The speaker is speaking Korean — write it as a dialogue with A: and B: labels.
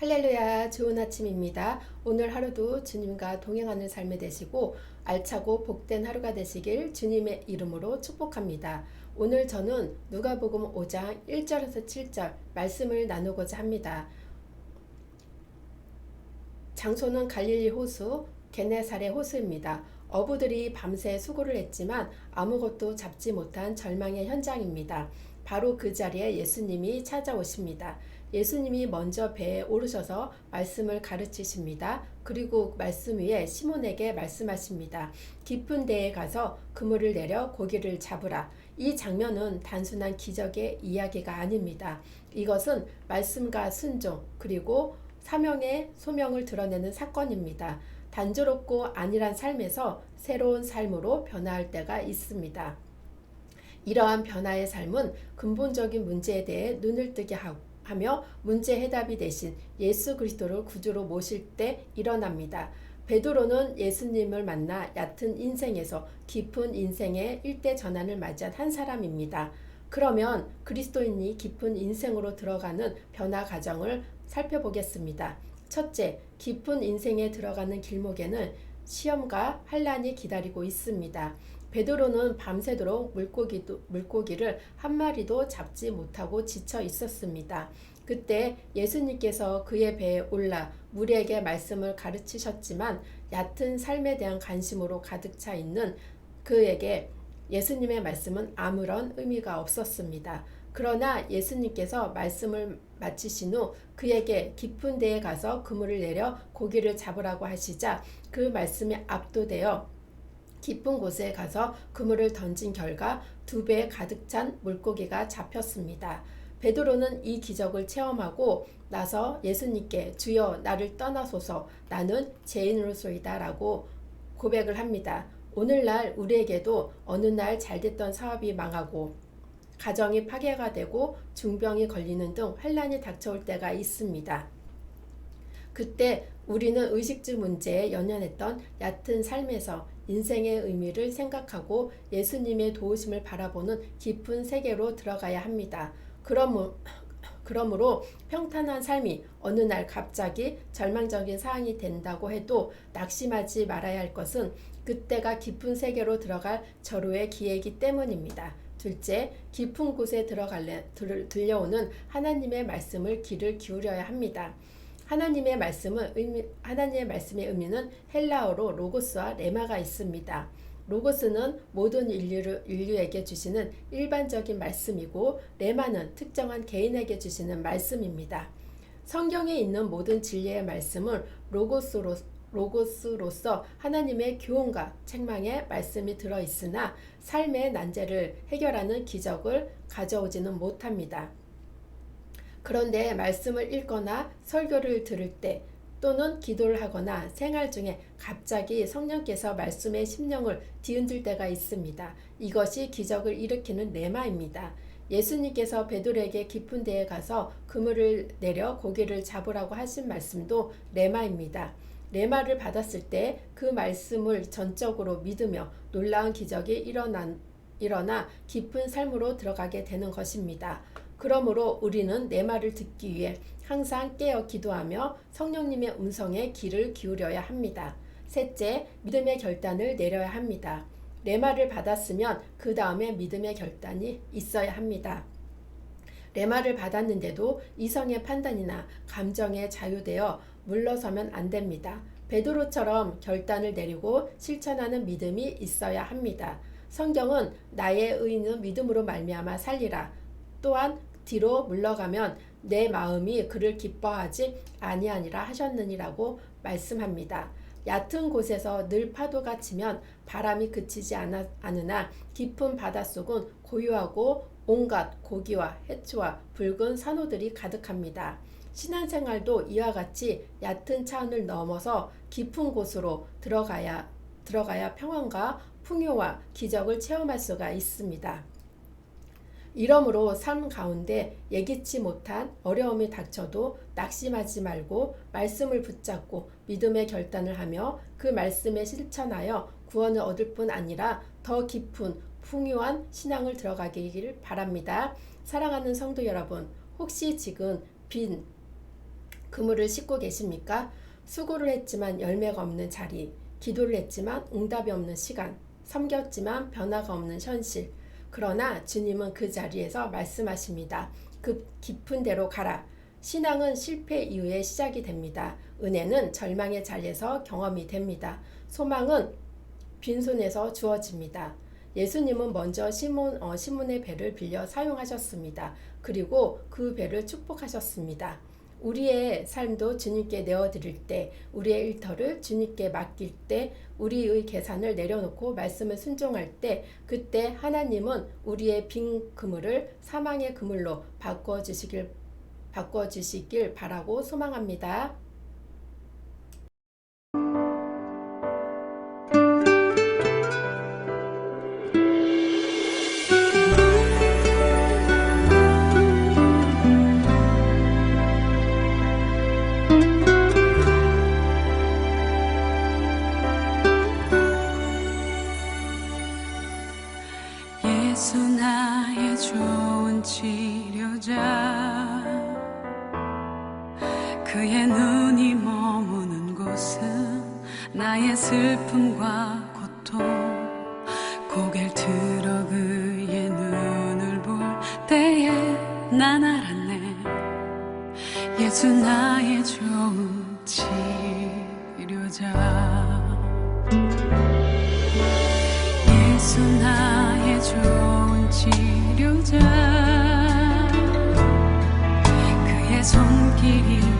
A: 할렐루야, 좋은 아침입니다. 오늘 하루도 주님과 동행하는 삶이 되시고 알차고 복된 하루가 되시길 주님의 이름으로 축복합니다. 오늘 저는 누가복음 5장 1절에서 7절 말씀을 나누고자 합니다. 장소는 갈릴리 호수 게네사렛 호수입니다. 어부들이 밤새 수고를 했지만 아무것도 잡지 못한 절망의 현장입니다. 바로 그 자리에 예수님이 찾아오십니다. 예수님이 먼저 배에 오르셔서 말씀을 가르치십니다. 그리고 말씀 위에 시몬에게 말씀하십니다. 깊은 데에 가서 그물을 내려 고기를 잡으라. 이 장면은 단순한 기적의 이야기가 아닙니다. 이것은 말씀과 순종 그리고 사명의 소명을 드러내는 사건입니다. 단조롭고 안일한 삶에서 새로운 삶으로 변화할 때가 있습니다. 이러한 변화의 삶은 근본적인 문제에 대해 눈을 뜨게 하며 문제 해답이 되신 예수 그리스도를 구주로 모실 때 일어납니다. 베드로는 예수님을 만나 얕은 인생에서 깊은 인생의 일대 전환을 맞이한 한 사람입니다. 그러면 그리스도인이 깊은 인생으로 들어가는 변화 과정을 살펴보겠습니다. 첫째, 깊은 인생에 들어가는 길목에는 시험과 환난이 기다리고 있습니다. 베드로는 밤새도록 물고기를 한 마리도 잡지 못하고 지쳐 있었습니다. 그때 예수님께서 그의 배에 올라 무리에게 말씀을 가르치셨지만 얕은 삶에 대한 관심으로 가득 차 있는 그에게 예수님의 말씀은 아무런 의미가 없었습니다. 그러나 예수님께서 말씀을 마치신 후 그에게 깊은 데에 가서 그물을 내려 고기를 잡으라고 하시자 그 말씀에 압도되어 깊은 곳에 가서 그물을 던진 결과 2배 가득 찬 물고기가 잡혔습니다. 베드로는 이 기적을 체험하고 나서 예수님께 주여 나를 떠나소서 나는 죄인으로소이다 라고 고백을 합니다. 오늘날 우리에게도 어느 날 잘됐던 사업이 망하고 가정이 파괴가 되고 중병이 걸리는 등 환난이 닥쳐올 때가 있습니다. 그때 우리는 의식주 문제에 연연했던 얕은 삶에서 인생의 의미를 생각하고 예수님의 도우심을 바라보는 깊은 세계로 들어가야 합니다. 그러므로 평탄한 삶이 어느 날 갑자기 절망적인 상황이 된다고 해도 낙심하지 말아야 할 것은 그때가 깊은 세계로 들어갈 절호의 기회이기 때문입니다. 둘째, 깊은 곳에 들려오는 하나님의 말씀을 귀를 기울여야 합니다. 하나님의 말씀의 의미는 헬라어로 로고스와 레마가 있습니다. 로고스는 모든 인류에게 주시는 일반적인 말씀이고 레마는 특정한 개인에게 주시는 말씀입니다. 성경에 있는 모든 진리의 말씀은 로고스로서 하나님의 교훈과 책망의 말씀이 들어있으나 삶의 난제를 해결하는 기적을 가져오지는 못합니다. 그런데 말씀을 읽거나 설교를 들을 때 또는 기도를 하거나 생활 중에 갑자기 성령께서 말씀의 심령을 뒤흔들 때가 있습니다. 이것이 기적을 일으키는 레마입니다. 예수님께서 베드로에게 깊은 데에 가서 그물을 내려 고기를 잡으라고 하신 말씀도 레마입니다. 레마를 받았을 때 그 말씀을 전적으로 믿으며 놀라운 기적이 일어나 깊은 삶으로 들어가게 되는 것입니다. 그러므로 우리는 내 말을 듣기 위해 항상 깨어 기도하며 성령님의 음성에 귀를 기울여야 합니다. 셋째, 믿음의 결단을 내려야 합니다. 내 말을 받았으면 그 다음에 믿음의 결단이 있어야 합니다. 레마를 받았는데도 이성의 판단이나 감정에 자유되어 물러서면 안 됩니다. 베드로처럼 결단을 내리고 실천하는 믿음이 있어야 합니다. 성경은 나의 의인은 믿음으로 말미암아 살리라. 또한 뒤로 물러가면 내 마음이 그를 기뻐하지 아니하니라 하셨느니라고 말씀합니다. 얕은 곳에서 늘 파도가 치면 바람이 그치지 않으나 깊은 바닷속은 고요하고 온갖 고기와 해초와 붉은 산호들이 가득합니다. 신앙생활도 이와 같이 얕은 차원을 넘어서 깊은 곳으로 들어가야 평안과 풍요와 기적을 체험할 수가 있습니다. 이러므로 삶 가운데 예기치 못한 어려움이 닥쳐도 낙심하지 말고 말씀을 붙잡고 믿음의 결단을 하며 그 말씀에 실천하여 구원을 얻을 뿐 아니라 더 깊은 풍요한 신앙을 들어가기를 바랍니다. 사랑하는 성도 여러분, 혹시 지금 빈 그물을 씻고 계십니까? 수고를 했지만 열매가 없는 자리, 기도를 했지만 응답이 없는 시간, 섬겼지만 변화가 없는 현실. 그러나 주님은 그 자리에서 말씀하십니다. 그 깊은 데로 가라. 신앙은 실패 이후에 시작이 됩니다. 은혜는 절망의 자리에서 경험이 됩니다. 소망은 빈손에서 주어집니다. 예수님은 먼저 시몬의 배를 빌려 사용하셨습니다. 그리고 그 배를 축복하셨습니다. 우리의 삶도 주님께 내어드릴 때, 우리의 일터를 주님께 맡길 때, 우리의 계산을 내려놓고 말씀을 순종할 때, 그때 하나님은 우리의 빈 그물을 사망의 그물로 바꿔주시길 바라고 소망합니다.
B: 예수 나의 좋은 치료자, 그의 눈이 머무는 곳은 나의 슬픔과 고통, 고개를 들어 그의 눈을 볼 때에 난 알았네. 예수 나의 좋은 치료자, 예수 나의 좋은 치료자, 그의 손길이